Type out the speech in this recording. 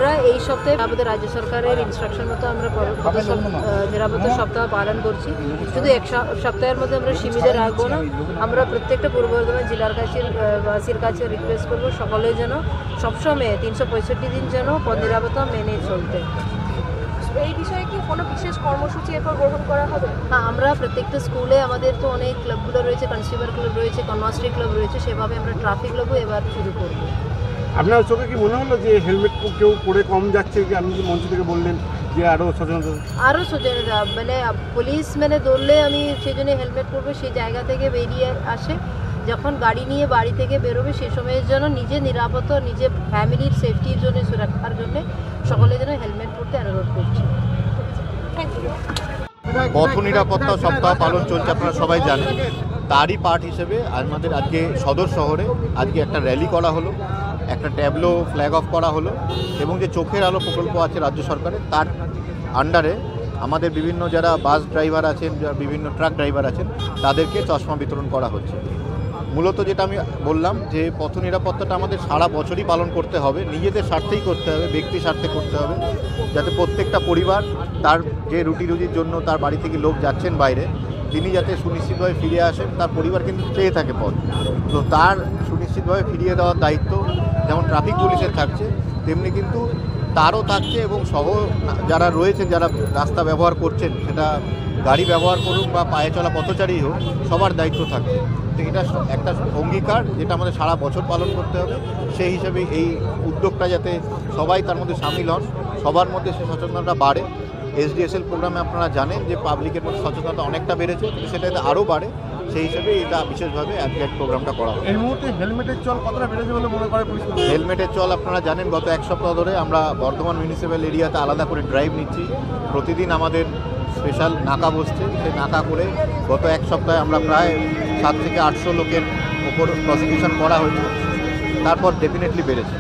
আমরা এই সপ্তাহে আমাদের রাজ্য সরকারের ইনস্ট্রাকশন মতো আমরা নিরাপত্তা সপ্তাহ পালন করছি। শুধু এক সপ্তাহের মধ্যে আমরা সীমিত রাখবো না, আমরা প্রত্যেকটা পূর্ব বর্ধমান জেলার বাসীর কাছে রিকোয়েস্ট করবো সকলে যেন সবসময় 365 দিন যেন পথ নিরাপত্তা মেনে চলতে। এই বিষয়ে কি কোনো বিশেষ কর্মসূচি এরপর গ্রহণ করা হবে? হ্যাঁ, আমরা প্রত্যেকটা স্কুলে আমাদের তো অনেক ক্লাবগুলো রয়েছে, কনজিউমার ক্লাব রয়েছে, কনভার্সিটি ক্লাব রয়েছে, সেভাবে আমরা ট্রাফিক ক্লাবও এবার শুরু করব। আপনার চোখে কি মনে হলো যে হেলমেট কেউ পরে কম যাচ্ছে? আপনি যে মঞ্চ থেকে বললেন যে আরও সচেতনতা মানে পুলিশ ধরলে আমি সেই জন্য হেলমেট পরবো, সেই জায়গা থেকে বেরিয়ে আসে যখন গাড়ি নিয়ে বাড়ি থেকে বেরোবে সে সময়ের জন্য নিজের নিরাপত্তা, নিজের ফ্যামিলির সেফটির জন্য, সুরক্ষার জন্য সকলে যেন হেলমেট পরতে অনুরোধ করছি। পথ নিরাপত্তা সপ্তাহ পালন চলছে, আপনারা সবাই জানেন। তারই পার্ট হিসেবে আমাদের আজকে সদর শহরে আজকে একটা র্যালি করা হলো, একটা ট্যাবলো ফ্ল্যাগ অফ করা হলো, এবং যে চোখের আলো প্রকল্প আছে রাজ্য সরকারের, তার আন্ডারে আমাদের বিভিন্ন যারা বাস ড্রাইভার আছেন, বিভিন্ন ট্রাক ড্রাইভার আছেন, তাদেরকে চশমা বিতরণ করা হচ্ছে। মূলত যেটা আমি বললাম যে পথ নিরাপত্তাটা আমাদের সারা বছরই পালন করতে হবে, নিজেদের স্বার্থেই করতে হবে, ব্যক্তি স্বার্থে করতে হবে, যাতে প্রত্যেকটা পরিবার তার যে রুটির জন্য তার বাড়ি থেকে লোক যাচ্ছেন বাইরে, তিনি যাতে সুনিশ্চিতভাবে ফিরে আসেন। তার পরিবার কিন্তু চেয়ে থাকে পথ, তো তার সুনিশ্চিতভাবে ফিরিয়ে দেওয়ার দায়িত্ব যেমন ট্রাফিক পুলিশের থাকছে, তেমনি কিন্তু তারও থাকছে, এবং সহ যারা রয়েছেন, যারা রাস্তা ব্যবহার করছেন, সেটা গাড়ি ব্যবহার করুক বা পায়ে চলা পথচারী হোক, সবার দায়িত্ব থাকবে। তো এটা একটা অঙ্গীকার যেটা আমাদের সারা বছর পালন করতে হবে। সেই হিসেবে এই উদ্যোগটা যাতে সবাই তার মধ্যে সামিল হন, সবার মধ্যে সে সচেতনতা বাড়ে। SDSL প্রোগ্রামে আপনারা জানেন যে পাবলিকের মধ্যে সচেতনতা অনেকটা বেড়েছে, কিন্তু সেটা আরও বাড়ে। সেই হিসেবে এটা বিশেষভাবে আজকে প্রোগ্রামটা করা হয়। এই মুহূর্তে হেলমেটের চল কতটা বেড়েছে বলে মনে করে পুলিশ? হেলমেটের চল আপনারা জানেন, গত এক সপ্তাহ ধরে আমরা বর্ধমান মিউনিসিপ্যাল এরিয়াতে আলাদা করে ড্রাইভ নিচ্ছি। প্রতিদিন আমাদের স্পেশাল নাকা বসছে, সেই নাকা করে গত এক সপ্তাহে আমরা প্রায় 700 থেকে 800 লোকের ওপর প্রসিকিউশন করা হয়েছে। তারপর ডেফিনেটলি বেড়েছে।